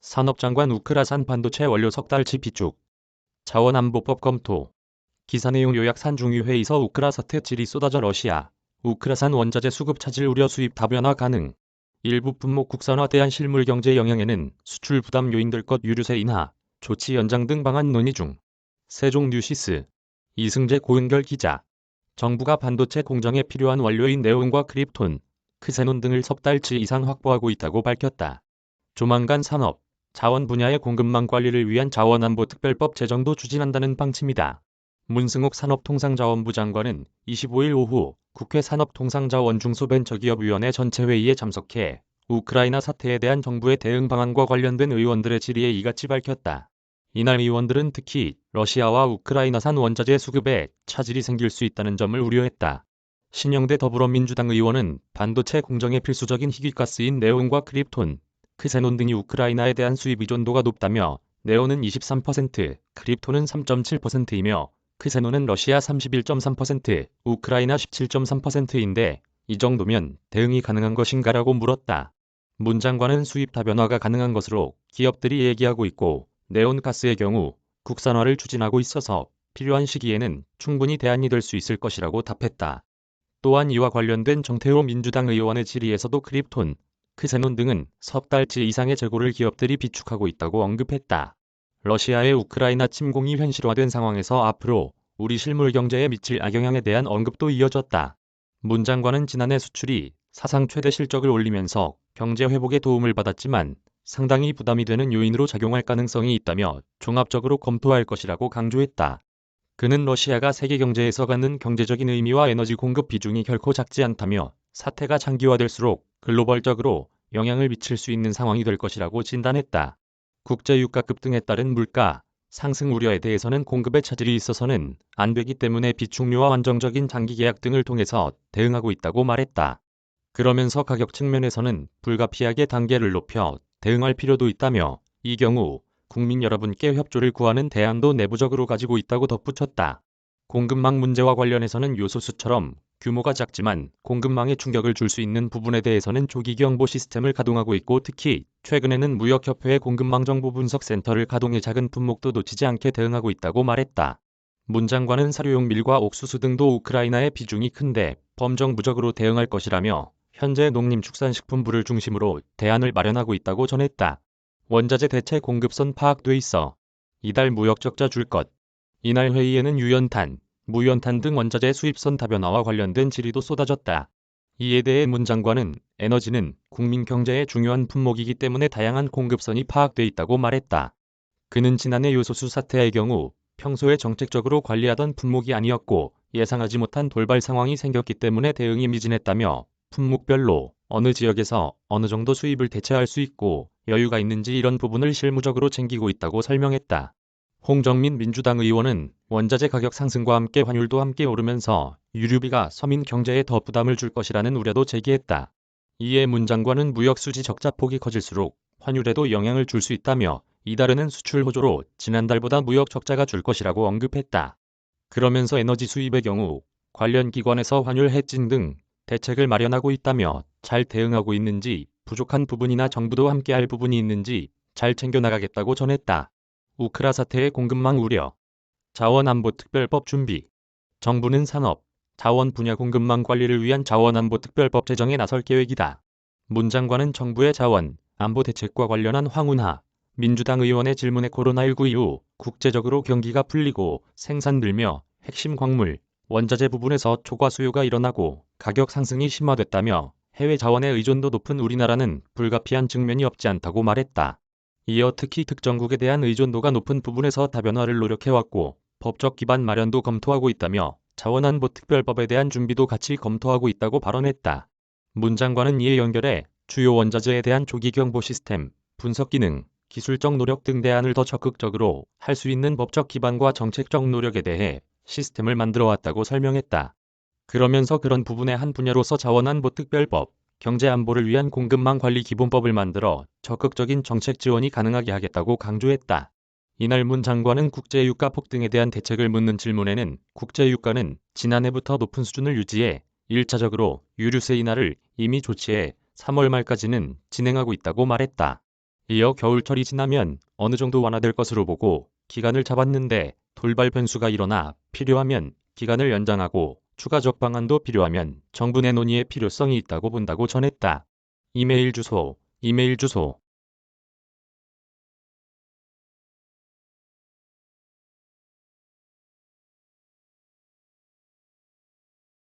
산업장관 우크라산 반도체 원료 석 달치 비축. 자원안보법 검토. 기사 내용 요약 산중위회의서 우크라 사태 질이 쏟아져 러시아, 우크라산 원자재 수급 차질 우려 수입 다변화 가능. 일부 품목 국산화 대한 실물 경제 영향에는 수출 부담 요인들 것 유류세 인하, 조치 연장 등 방안 논의 중. 세종뉴시스. 이승재 고은결 기자. 정부가 반도체 공정에 필요한 원료인 네온과 크립톤, 크세논 등을 석 달치 이상 확보하고 있다고 밝혔다. 조만간 산업, 자원 분야의 공급망 관리를 위한 자원안보특별법 제정도 추진한다는 방침이다. 문승옥 산업통상자원부 장관은 25일 오후 국회 산업통상자원중소벤처기업위원회 전체회의에 참석해 우크라이나 사태에 대한 정부의 대응 방안과 관련된 의원들의 질의에 이같이 밝혔다. 이날 의원들은 특히 러시아와 우크라이나산 원자재 수급에 차질이 생길 수 있다는 점을 우려했다. 신영대 더불어민주당 의원은 반도체 공정에 필수적인 희귀가스인 네온과 크립톤, 크세논 등이 우크라이나에 대한 수입 의존도가 높다며 네온은 23%, 크립톤은 3.7%이며 크세논은 러시아 31.3%, 우크라이나 17.3%인데 이 정도면 대응이 가능한 것인가라고 물었다. 문 장관은 수입 다변화가 가능한 것으로 기업들이 얘기하고 있고 네온가스의 경우 국산화를 추진하고 있어서 필요한 시기에는 충분히 대안이 될 수 있을 것이라고 답했다. 또한 이와 관련된 정태호 민주당 의원의 질의에서도 크립톤, 크세논 등은 석 달치 이상의 재고를 기업들이 비축하고 있다고 언급했다. 러시아의 우크라이나 침공이 현실화된 상황에서 앞으로 우리 실물 경제에 미칠 악영향에 대한 언급도 이어졌다. 문 장관은 지난해 수출이 사상 최대 실적을 올리면서 경제 회복에 도움을 받았지만 상당히 부담이 되는 요인으로 작용할 가능성이 있다며 종합적으로 검토할 것이라고 강조했다. 그는 러시아가 세계 경제에서 갖는 경제적인 의미와 에너지 공급 비중이 결코 작지 않다며 사태가 장기화될수록 글로벌적으로 영향을 미칠 수 있는 상황이 될 것이라고 진단했다. 국제유가급 등에 따른 물가 상승 우려에 대해서는 공급에 차질이 있어서는 안 되기 때문에 비축류와 안정적인 장기 계약 등을 통해서 대응하고 있다고 말했다. 그러면서 가격 측면에서는 불가피하게 단계를 높여 대응할 필요도 있다며 이 경우 국민 여러분께 협조를 구하는 대안도 내부적으로 가지고 있다고 덧붙였다. 공급망 문제와 관련해서는 요소수처럼 규모가 작지만 공급망에 충격을 줄 수 있는 부분에 대해서는 조기 경보 시스템을 가동하고 있고 특히 최근에는 무역협회의 공급망 정보 분석 센터를 가동해 작은 품목도 놓치지 않게 대응하고 있다고 말했다. 문 장관은 사료용 밀과 옥수수 등도 우크라이나의 비중이 큰데 범정부적으로 대응할 것이라며 현재 농림축산식품부를 중심으로 대안을 마련하고 있다고 전했다. 원자재 대체 공급선 파악돼 있어. 이달 무역 적자 줄 것. 이날 회의에는 유연탄, 무연탄 등 원자재 수입선 다변화와 관련된 질의도 쏟아졌다. 이에 대해 문 장관은 에너지는 국민 경제의 중요한 품목이기 때문에 다양한 공급선이 파악돼 있다고 말했다. 그는 지난해 요소수 사태의 경우 평소에 정책적으로 관리하던 품목이 아니었고 예상하지 못한 돌발 상황이 생겼기 때문에 대응이 미진했다며 품목별로 어느 지역에서 어느 정도 수입을 대체할 수 있고 여유가 있는지 이런 부분을 실무적으로 챙기고 있다고 설명했다. 홍정민 민주당 의원은 원자재 가격 상승과 함께 환율도 함께 오르면서 유류비가 서민 경제에 더 부담을 줄 것이라는 우려도 제기했다. 이에 문 장관은 무역 수지 적자폭이 커질수록 환율에도 영향을 줄 수 있다며 이달에는 수출 호조로 지난달보다 무역 적자가 줄 것이라고 언급했다. 그러면서 에너지 수입의 경우 관련 기관에서 환율 해칭 등 대책을 마련하고 있다며 잘 대응하고 있는지 부족한 부분이나 정부도 함께할 부분이 있는지 잘 챙겨나가겠다고 전했다. 우크라 사태의 공급망 우려. 자원안보특별법 준비. 정부는 산업, 자원 분야 공급망 관리를 위한 자원안보특별법 제정에 나설 계획이다. 문 장관은 정부의 자원, 안보 대책과 관련한 황운하 민주당 의원의 질문에 코로나19 이후 국제적으로 경기가 풀리고 생산 늘며 핵심 광물, 원자재 부분에서 초과 수요가 일어나고 가격 상승이 심화됐다며 해외 자원의 의존도 높은 우리나라는 불가피한 측면이 없지 않다고 말했다. 이어 특히 특정국에 대한 의존도가 높은 부분에서 다변화를 노력해왔고 법적 기반 마련도 검토하고 있다며 자원안보특별법에 대한 준비도 같이 검토하고 있다고 발언했다. 문 장관은 이에 연결해 주요 원자재에 대한 조기 경보 시스템, 분석 기능, 기술적 노력 등 대안을 더 적극적으로 할 수 있는 법적 기반과 정책적 노력에 대해 시스템을 만들어 왔다고 설명했다. 그러면서 그런 부분의 한 분야로서 자원안보특별법, 경제안보를 위한 공급망 관리 기본법을 만들어 적극적인 정책 지원이 가능하게 하겠다고 강조했다. 이날 문 장관은 국제유가 폭등에 대한 대책을 묻는 질문에는 국제유가는 지난해부터 높은 수준을 유지해 1차적으로 유류세 인하를 이미 조치해 3월 말까지는 진행하고 있다고 말했다. 이어 겨울철이 지나면 어느 정도 완화될 것으로 보고 기간을 잡았는데 돌발 변수가 일어나 필요하면 기간을 연장하고 추가적 방안도 필요하면 정부 내 논의의 필요성이 있다고 본다고 전했다. 이메일 주소